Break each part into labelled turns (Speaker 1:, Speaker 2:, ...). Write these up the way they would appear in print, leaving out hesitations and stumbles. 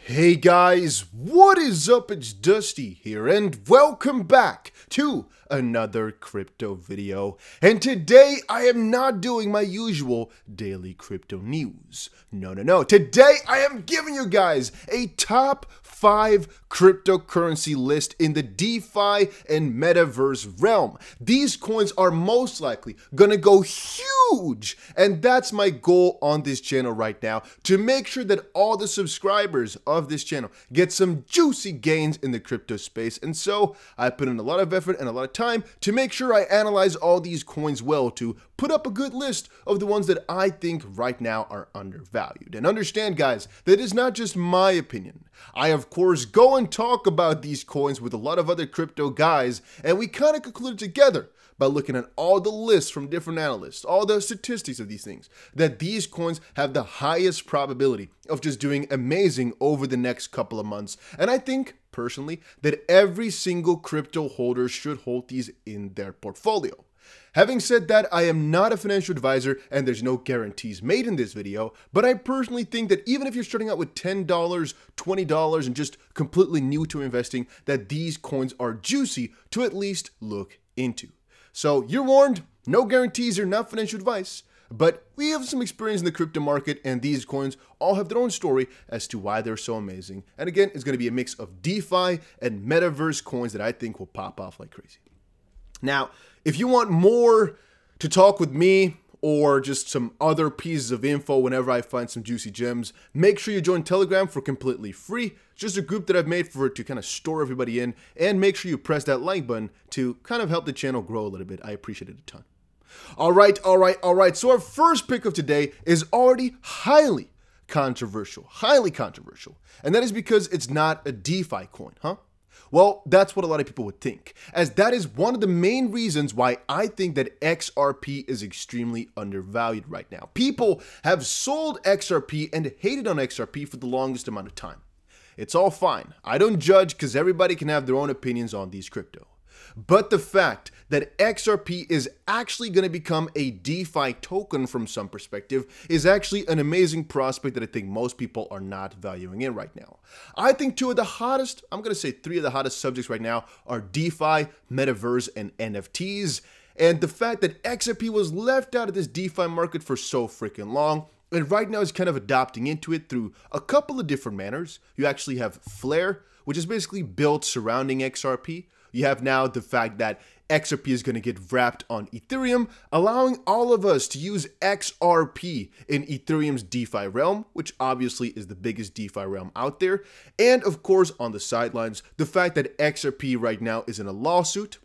Speaker 1: Hey guys, what is up? It's Dusty here and welcome back to another crypto video. And today I am not doing my usual daily crypto news. No. Today I am giving you guys a top 5 cryptocurrency list in the DeFi and metaverse realm. These coins are most likely gonna go huge, and that's my goal on this channel right now, to make sure that all the subscribers of this channel get some juicy gains in the crypto space. And so I put in a lot of effort and a lot of time to make sure I analyze all these coins well, to put up a good list of the ones that I think right now are undervalued. And understand, guys, that is not just my opinion. I, of course, go and talk about these coins with a lot of other crypto guys, and we kind of concluded together by looking at all the lists from different analysts, all the statistics of these things, that these coins have the highest probability of just doing amazing over the next couple of months. And I think, personally, that every single crypto holder should hold these in their portfolio. Having said that, I am not a financial advisor and there's no guarantees made in this video, but I personally think that even if you're starting out with $10, $20 and just completely new to investing, that these coins are juicy to at least look into. So you're warned, no guarantees or not financial advice, but we have some experience in the crypto market, and these coins all have their own story as to why they're so amazing. And again, it's going to be a mix of DeFi and metaverse coins that I think will pop off like crazy. Now, if you want more to talk with me or just some other pieces of info whenever I find some juicy gems, make sure you join Telegram for completely free. It's just a group that I've made for it to kind of store everybody in, and make sure you press that like button to kind of help the channel grow a little bit. I appreciate it a ton. All right. So our first pick of today is already highly controversial, and that is because it's not a DeFi coin, huh? Well, that's what a lot of people would think, as that is one of the main reasons why I think that XRP is extremely undervalued right now. People have sold XRP and hated on XRP for the longest amount of time. It's all fine. I don't judge, because everybody can have their own opinions on these crypto. But the fact that XRP is actually going to become a DeFi token from some perspective is actually an amazing prospect that I think most people are not valuing in right now. I think two of the hottest, I'm going to say 3 of the hottest subjects right now are DeFi, metaverse, and NFTs. And the fact that XRP was left out of this DeFi market for so freaking long, and right now is kind of adopting into it through a couple of different manners. You actually have Flare, which is basically built surrounding XRP. You have now the fact that XRP is going to get wrapped on Ethereum, allowing all of us to use XRP in Ethereum's DeFi realm, which obviously is the biggest DeFi realm out there. And of course, on the sidelines, the fact that XRP right now is in a lawsuit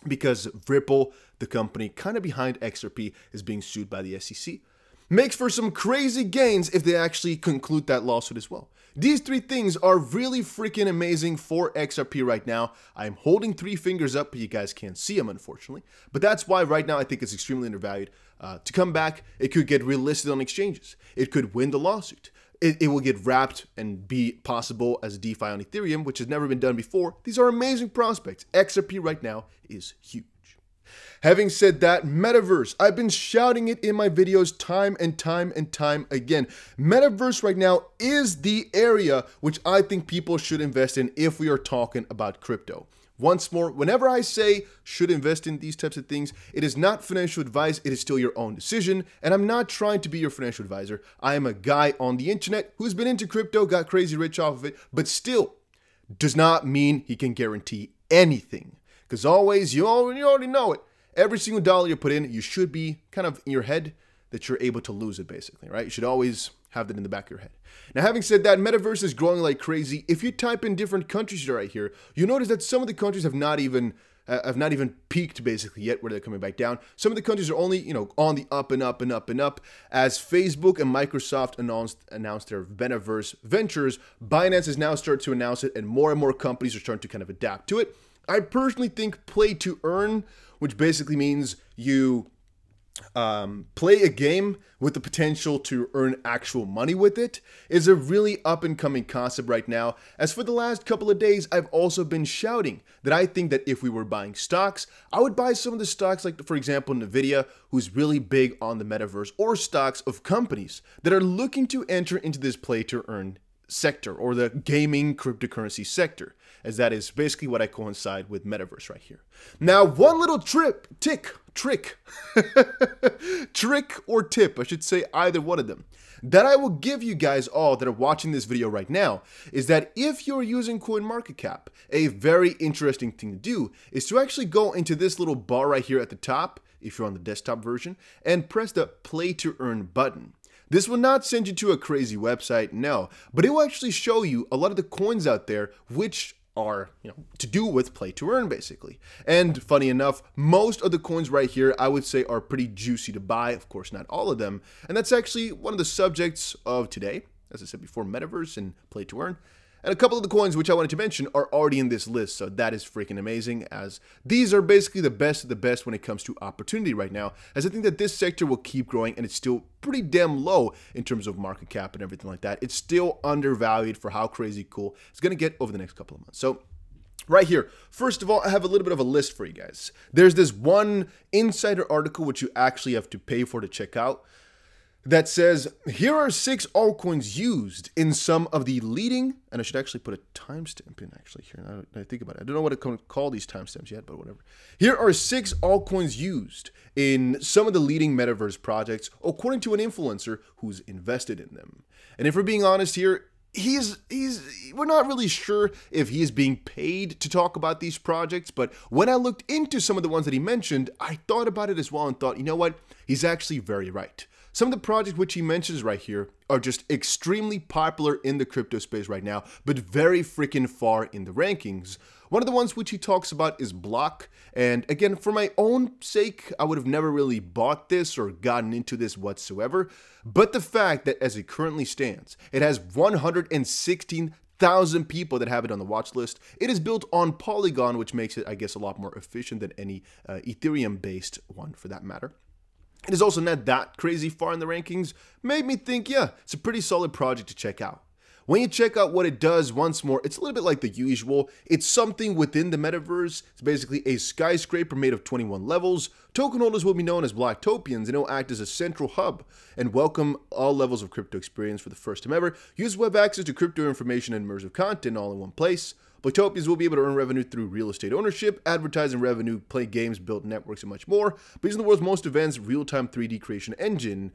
Speaker 1: because Ripple, the company kind of behind XRP, is being sued by the SEC. Makes for some crazy gains if they actually conclude that lawsuit as well. These 3 things are really freaking amazing for XRP right now. I'm holding 3 fingers up, but you guys can't see them, unfortunately. But that's why right now I think it's extremely undervalued. To come back, it could get relisted on exchanges. It could win the lawsuit. It will get wrapped and be possible as DeFi on Ethereum, which has never been done before. These are amazing prospects. XRP right now is huge. Having said that, metaverse, I've been shouting it in my videos time and time again. Metaverse right now is the area which I think people should invest in if we are talking about crypto. Once more, whenever I say should invest in these types of things, it is not financial advice, it is still your own decision, and I'm not trying to be your financial advisor. I am a guy on the internet who's been into crypto, got crazy rich off of it, but still does not mean he can guarantee anything. Because always, you already know it. Every single dollar you put in, you should be kind of in your head that you're able to lose it, basically, right? You should always have that in the back of your head. Now, having said that, metaverse is growing like crazy. If you type in different countries right here, you notice that some of the countries have not even peaked basically yet, where they're coming back down. Some of the countries are only, on the up and up, as Facebook and Microsoft announced their metaverse ventures. Binance has now started to announce it, and more companies are starting to kind of adapt to it. I personally think play to earn, which basically means you play a game with the potential to earn actual money with it, is a really up-and-coming concept right now. As for the last couple of days, I've also been shouting that I think that if we were buying stocks, I would buy some of the stocks like, for example, Nvidia, who's really big on the metaverse, or stocks of companies that are looking to enter into this play-to-earn sector, or the gaming cryptocurrency sector, as that is basically what I coincide with Metaverse right here. Now, one little trick or tip, I should say either one of them, that I will give you guys all that are watching this video right now is that if you're using CoinMarketCap, a very interesting thing to do is to actually go into this little bar right here at the top, if you're on the desktop version, and press the play to earn button. This will not send you to a crazy website, no, but it will actually show you a lot of the coins out there which are, to do with play to earn basically. And funny enough, most of the coins right here I would say are pretty juicy to buy, of course not all of them, and that's actually one of the subjects of today, as I said before, Metaverse and play to earn. And a couple of the coins which I wanted to mention are already in this list, so that is freaking amazing, as these are basically the best of the best when it comes to opportunity right now, as I think that this sector will keep growing, and it's still pretty damn low in terms of market cap and everything like that. It's still undervalued for how crazy cool it's going to get over the next couple of months. So right here, first of all, I have a little bit of a list for you guys. There's this one insider article which you actually have to pay for to check out, that says, here are 6 altcoins used in some of the leading, and I should actually put a timestamp in actually here, now that I think about it. I don't know what to call these timestamps yet, but whatever. Here are 6 altcoins used in some of the leading metaverse projects, according to an influencer who's invested in them. And if we're being honest here, we're not really sure if he is being paid to talk about these projects, but when I looked into some of the ones that he mentioned, I thought about it as well and thought, you know what, he's actually very right. Some of the projects which he mentions right here are just extremely popular in the crypto space right now, but very freaking far in the rankings. One of the ones which he talks about is Block, and again, for my own sake, I would have never really bought this or gotten into this whatsoever, but the fact that as it currently stands, it has 116,000 people that have it on the watch list. It is built on Polygon, which makes it, I guess, a lot more efficient than any Ethereum-based one for that matter. It is also not that crazy far in the rankings, made me think, yeah, it's a pretty solid project to check out. When you check out what it does once more, it's a little bit like the usual. It's something within the metaverse. It's basically a skyscraper made of 21 levels. Token holders will be known as Bloktopians, and it will act as a central hub and welcome all levels of crypto experience for the first time ever. Users will have access to crypto information and immersive content all in one place. Bloktopians will be able to earn revenue through real estate ownership, advertising revenue, play games, build networks, and much more. But using the world's most advanced real-time 3D creation engine,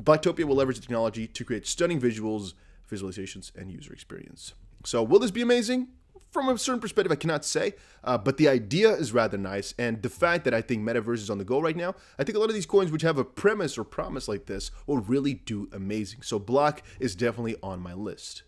Speaker 1: Bloktopia will leverage the technology to create stunning visuals, visualizations, and user experience. So will this be amazing? From a certain perspective, I cannot say, but the idea is rather nice, and the fact that I think Metaverse is on the go right now, I think a lot of these coins which have a premise or promise like this will really do amazing. So Block is definitely on my list.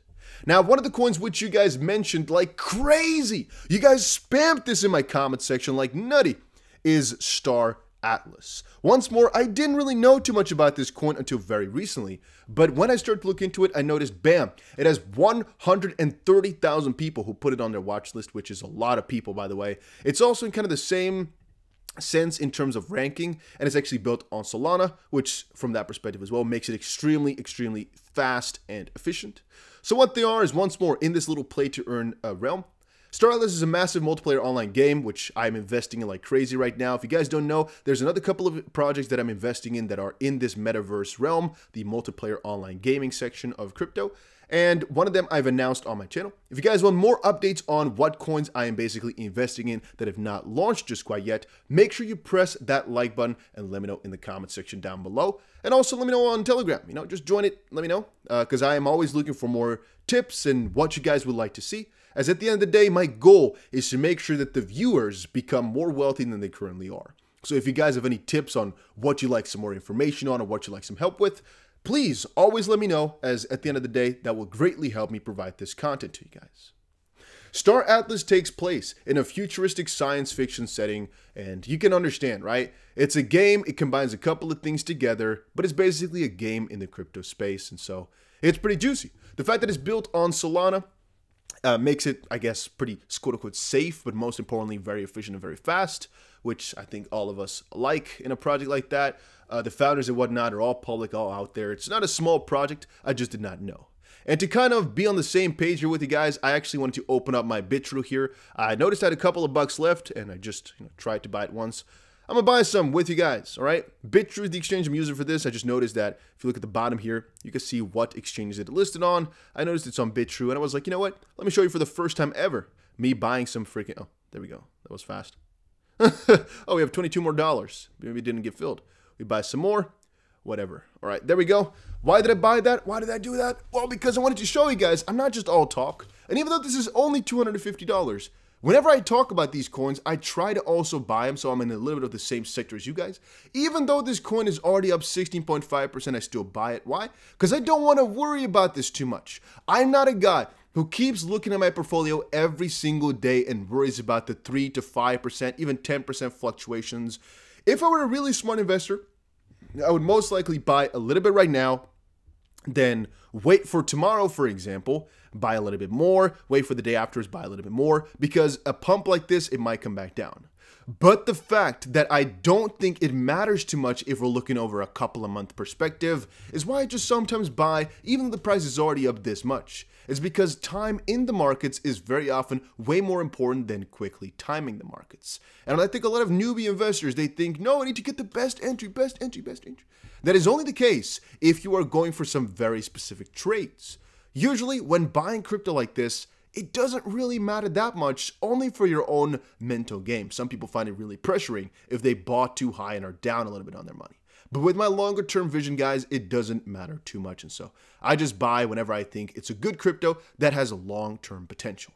Speaker 1: Now, one of the coins which you guys mentioned like crazy, you guys spammed this in my comment section like nutty, is Star Atlas. Once more, I didn't really know too much about this coin until very recently, but when I started to look into it, I noticed, bam, it has 130,000 people who put it on their watch list, which is a lot of people, by the way. It's also in kind of the same sense in terms of ranking, and it's actually built on Solana, which from that perspective as well makes it extremely fast and efficient. So what they are is, once more, in this little play to earn realm. Star Atlas is a massive multiplayer online game, which I'm investing in like crazy right now. If you guys don't know, there's another couple of projects that I'm investing in that are in this metaverse realm, the multiplayer online gaming section of crypto. And one of them I've announced on my channel. If you guys want more updates on what coins I am basically investing in that have not launched just quite yet, make sure you press that like button and let me know in the comment section down below. And also let me know on Telegram, just join it, let me know, because I am always looking for more tips and what you guys would like to see. As at the end of the day, my goal is to make sure that the viewers become more wealthy than they currently are. So if you guys have any tips on what you like some more information on or what you like some help with, please always let me know, as at the end of the day, that will greatly help me provide this content to you guys. Star Atlas takes place in a futuristic science fiction setting, and you can understand, right? It's a game, it combines a couple of things together, but it's basically a game in the crypto space, and so it's pretty juicy. The fact that it's built on Solana makes it, I guess, pretty quote-unquote safe, but most importantly, very efficient and very fast, which I think all of us like in a project like that. The founders and whatnot are all public, all out there. It's not a small project, I just did not know. And to kind of be on the same page here with you guys, I actually wanted to open up my BITRUE here. I noticed I had a couple of bucks left, and I just tried to buy it once. I'm gonna buy some with you guys, all right? BITRUE is the exchange I'm using for this. I just noticed that if you look at the bottom here, you can see what exchanges it listed on. I noticed it's on BITRUE, and I was like, you know what? Let me show you for the first time ever, me buying some freaking, oh, there we go. That was fast. Oh, we have $22 more. Maybe it didn't get filled. We buy some more, whatever. All right, there we go. Why did I buy that? Why did I do that? Well, because I wanted to show you guys, I'm not just all talk. And even though this is only $250, whenever I talk about these coins, I try to also buy them, so I'm in a little bit of the same sector as you guys. Even though this coin is already up 16.5%, I still buy it. Why? Because I don't want to worry about this too much. I'm not a guy who keeps looking at my portfolio every single day and worries about the 3 to 5%, even 10% fluctuations. If I were a really smart investor, I would most likely buy a little bit right now, then wait for tomorrow, for example, buy a little bit more, wait for the day afterwards, buy a little bit more, because a pump like this, it might come back down. But the fact that I don't think it matters too much if we're looking over a couple of month perspective is why I just sometimes buy, even though the price is already up this much. It's because time in the markets is very often way more important than quickly timing the markets. And I think a lot of newbie investors, they think, no, I need to get the best entry, best entry, best entry. That is only the case if you are going for some very specific trades. Usually when buying crypto like this, it doesn't really matter that much, only for your own mental game. Some people find it really pressuring if they bought too high and are down a little bit on their money. But with my longer term vision, guys, it doesn't matter too much. And so I just buy whenever I think it's a good crypto that has a long-term potential.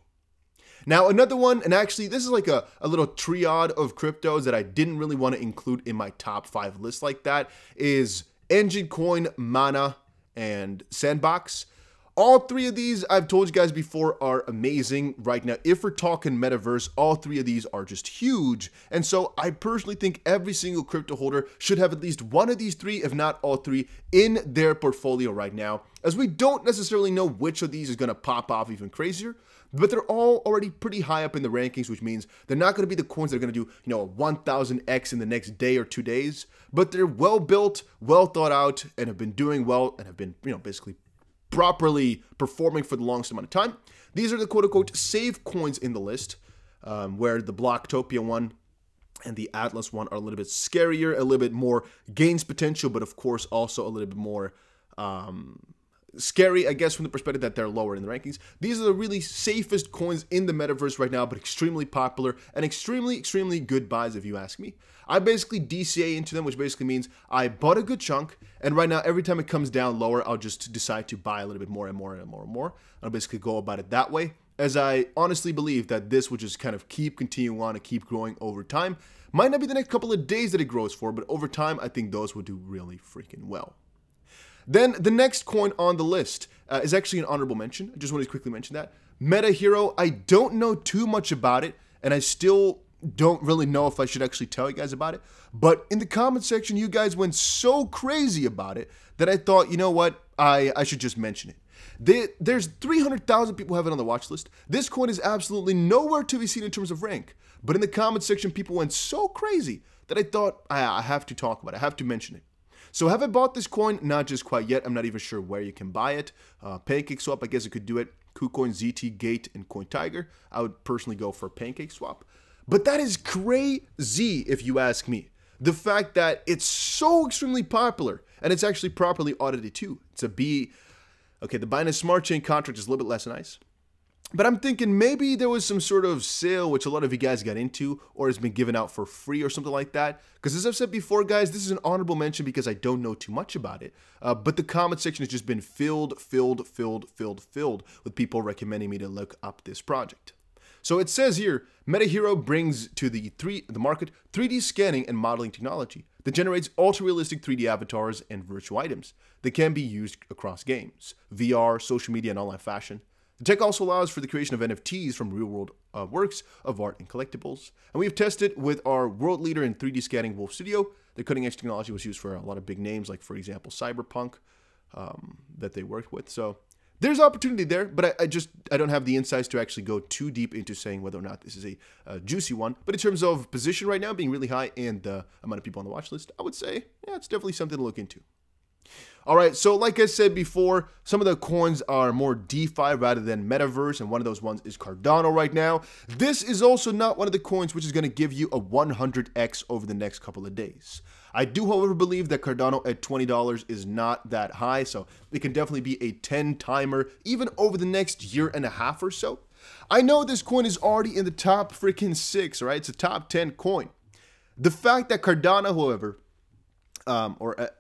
Speaker 1: Now, another one, and actually this is like a little triad of cryptos that I didn't really want to include in my top 5 list like that, is Engine Coin, Mana, and Sandbox. All 3 of these, I've told you guys before, are amazing right now. If we're talking metaverse, all 3 of these are just huge. And so I personally think every single crypto holder should have at least one of these 3, if not all 3, in their portfolio right now, as we don't necessarily know which of these is going to pop off even crazier. But they're all already pretty high up in the rankings, which means they're not going to be the coins that are going to do, you know, 1000x in the next day or 2 days. But they're well built, well thought out, and have been doing well, and have been, you know, basically properly performing for the longest amount of time. These are the quote-unquote safe coins in the list, where the Bloktopia one and the Atlas one are a little bit scarier, a little bit more gains potential, but of course also a little bit more scary, I guess, from the perspective that they're lower in the rankings. These are the really safest coins in the metaverse right now, but extremely popular and extremely, extremely good buys if you ask me. I basically DCA into them, which basically means I bought a good chunk, and right now every time it comes down lower, I'll just decide to buy a little bit more and more and more and more. I'll basically go about it that way, as I honestly believe that this will just kind of keep continuing on and keep growing over time. Might not be the next couple of days that it grows for, but over time, I think those will do really freaking well. Then the next coin on the list is actually an honorable mention. I just wanted to quickly mention that. MetaHero, I don't know too much about it, and I still don't really know if I should actually tell you guys about it. But in the comment section, you guys went so crazy about it that I thought, you know what, I should just mention it. There's 300,000 people have it on the watch list. This coin is absolutely nowhere to be seen in terms of rank. But in the comment section, people went so crazy that I thought I have to talk about it. I have to mention it. So have I bought this coin? Not just quite yet. I'm not even sure where you can buy it. PancakeSwap, I guess you could do it. KuCoin, ZT, Gate, and CoinTiger. I would personally go for PancakeSwap. But that is crazy if you ask me. The fact that it's so extremely popular, and it's actually properly audited too. It's a B. Okay, the Binance Smart Chain contract is a little bit less nice. But I'm thinking maybe there was some sort of sale which a lot of you guys got into, or has been given out for free or something like that. Because as I've said before, guys, this is an honorable mention because I don't know too much about it. But the comment section has just been filled with people recommending me to look up this project. So it says here, MetaHero brings to the market 3D scanning and modeling technology that generates ultra-realistic 3D avatars and virtual items that can be used across games, VR, social media, and online fashion. The tech also allows for the creation of NFTs from real-world works of art and collectibles. And we've tested with our world leader in 3D scanning, Wolf Studio. The cutting-edge technology was used for a lot of big names, like, for example, Cyberpunk, that they worked with. So there's opportunity there, but I don't have the insights to actually go too deep into saying whether or not this is a juicy one. But in terms of position right now being really high and the amount of people on the watch list, I would say, yeah, it's definitely something to look into. All right, so like I said before, some of the coins are more DeFi rather than Metaverse, and one of those ones is Cardano right now. This is also not one of the coins which is going to give you a 100x over the next couple of days. I do, however, believe that Cardano at $20 is not that high, so it can definitely be a 10-timer even over the next year and a half or so. I know this coin is already in the top freaking 6, right? It's a top 10 coin. The fact that Cardano, however,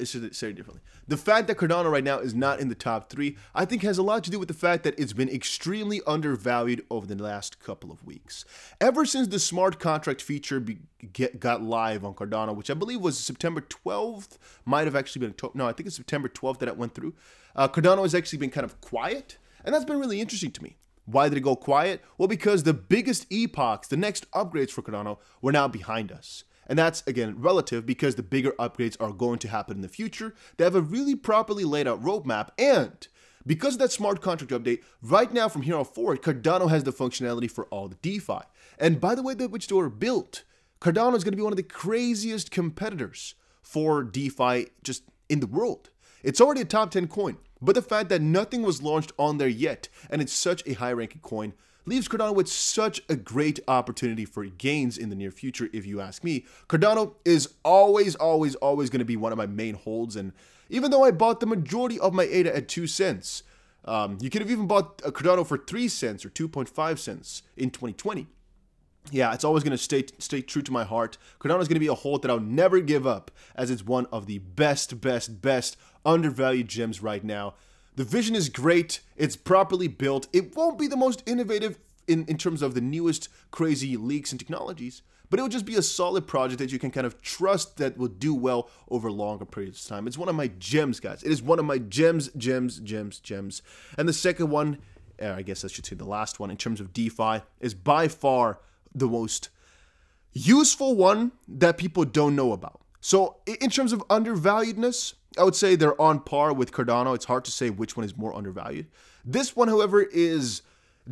Speaker 1: should say it differently. The fact that Cardano right now is not in the top 3, I think has a lot to do with the fact that it's been extremely undervalued over the last couple of weeks. Ever since the smart contract feature got live on Cardano, which I believe was September 12th, might have actually been, no, I think it's September 12th that it went through. Cardano has actually been kind of quiet, and that's been really interesting to me. Why did it go quiet? Well, because the biggest epochs, the next upgrades for Cardano, were now behind us. And that's, again, relative because the bigger upgrades are going to happen in the future. They have a really properly laid out roadmap. And because of that smart contract update, right now from here on forward, Cardano has the functionality for all the DeFi. And by the way that which they were built, Cardano is going to be one of the craziest competitors for DeFi just in the world. It's already a top 10 coin, but the fact that nothing was launched on there yet, and it's such a high-ranking coin, leaves Cardano with such a great opportunity for gains in the near future, if you ask me. Cardano is always going to be one of my main holds, and even though I bought the majority of my ADA at 2 cents, you could have even bought a Cardano for 3 cents or 2.5 cents in 2020. Yeah, it's always going to stay true to my heart. Cardano is going to be a hold that I'll never give up, as it's one of the best undervalued gems right now. The vision is great. It's properly built. It won't be the most innovative in terms of the newest crazy leaks and technologies, but it will just be a solid project that you can kind of trust that will do well over longer periods of time. It's one of my gems, guys. It is one of my gems. And the second one, I guess I should say the last one in terms of DeFi, is by far the most useful one that people don't know about. So in terms of undervaluedness, I would say they're on par with Cardano. It's hard to say which one is more undervalued. This one, however,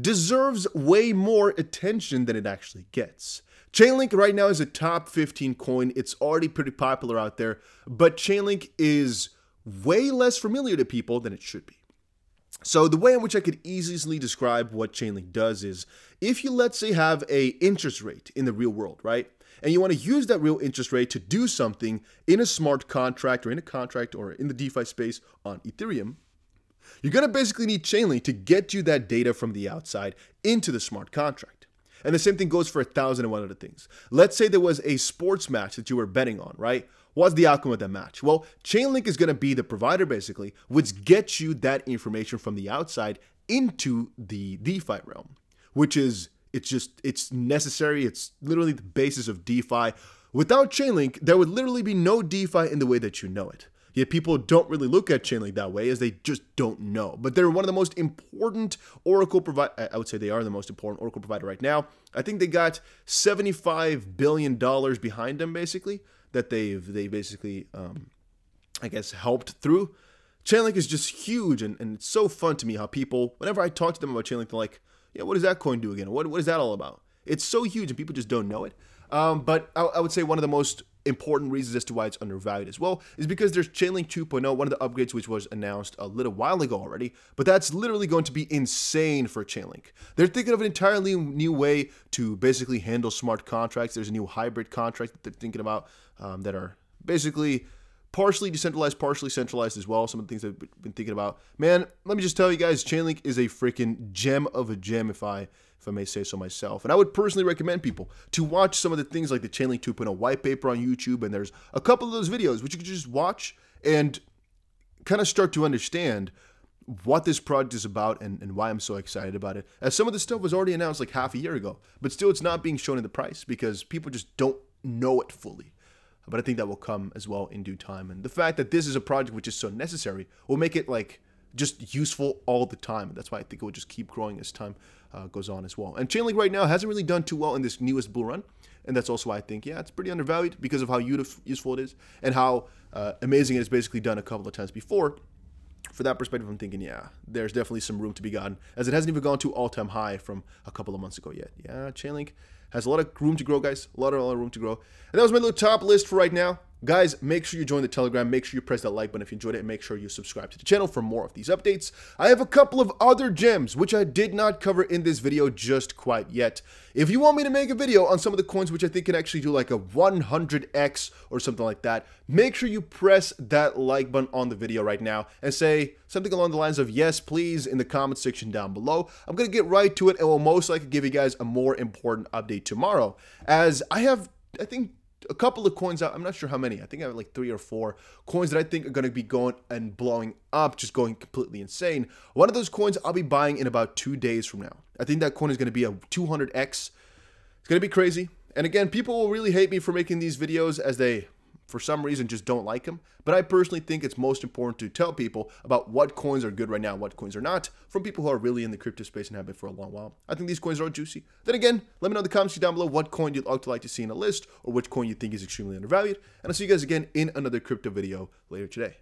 Speaker 1: deserves way more attention than it actually gets. Chainlink right now is a top 15 coin. It's already pretty popular out there, but Chainlink is way less familiar to people than it should be. So the way in which I could easily describe what Chainlink does is, if you, let's say, have an interest rate in the real world, right? And you want to use that real interest rate to do something in a smart contract or in a contract or in the DeFi space on Ethereum, you're going to basically need Chainlink to get you that data from the outside into the smart contract. And the same thing goes for 1,001 other things. Let's say there was a sports match that you were betting on, right? What's the outcome of that match? Well, Chainlink is going to be the provider, basically, which gets you that information from the outside into the DeFi realm, which is, it's necessary. It's literally the basis of DeFi. Without Chainlink, there would literally be no DeFi in the way that you know it. Yet people don't really look at Chainlink that way, as they just don't know. But they're one of the most important Oracle provider. I would say they are the most important Oracle provider right now. I think they got $75 billion behind them, basically, that they basically, I guess, helped through. Chainlink is just huge, and it's so fun to me how people, whenever I talk to them about Chainlink, they're like, yeah, what does that coin do again? What is that all about? It's so huge, and people just don't know it. But I would say one of the most important reasons as to why it's undervalued as well is because there's Chainlink 2.0, one of the upgrades which was announced a little while ago already, but that's literally going to be insane for Chainlink. They're thinking of an entirely new way to basically handle smart contracts. There's a new hybrid contract that they're thinking about that are basically partially decentralized, partially centralized as well. Some of the things I've been thinking about. Man, let me just tell you guys, Chainlink is a freaking gem of a gem, if I may say so myself. And I would personally recommend people to watch some of the things like the Chainlink 2.0 white paper on YouTube. And there's a couple of those videos which you can just watch and kind of start to understand what this project is about and why I'm so excited about it. As some of the stuff was already announced like half a year ago, but still it's not being shown in the price because people just don't know it fully. But I think that will come as well in due time. And the fact that this is a project which is so necessary will make it like just useful all the time. And that's why I think it will just keep growing as time goes on as well. And Chainlink right now hasn't really done too well in this newest bull run. And that's also why I think, yeah, it's pretty undervalued because of how useful it is and how amazing it is basically done a couple of times before. For that perspective, I'm thinking, yeah, there's definitely some room to be gotten, as it hasn't even gone to all-time high from a couple of months ago yet. Yeah, Chainlink has a lot of room to grow, guys. A lot of room to grow. And that was my little top list for right now. Guys, make sure you join the Telegram, make sure you press that like button if you enjoyed it, and make sure you subscribe to the channel for more of these updates. I have a couple of other gems, which I did not cover in this video just quite yet. If you want me to make a video on some of the coins which I think can actually do like a 100x or something like that, make sure you press that like button on the video right now and say something along the lines of yes please in the comment section down below. I'm going to get right to it and will most likely give you guys a more important update tomorrow, as I have, I think, a couple of coins out. I'm not sure how many. I think I have like 3 or 4 coins that I think are going to be going and blowing up, just going completely insane. One of those coins I'll be buying in about 2 days from now. I think that coin is going to be a 200x. It's going to be crazy. And again, people will really hate me for making these videos, as they, for some reason, just don't like them. But I personally think it's most important to tell people about what coins are good right now, what coins are not, from people who are really in the crypto space and have been for a long while. I think these coins are all juicy. Then again, let me know in the comments down below what coin you'd like to see in a list, or which coin you think is extremely undervalued. And I'll see you guys again in another crypto video later today.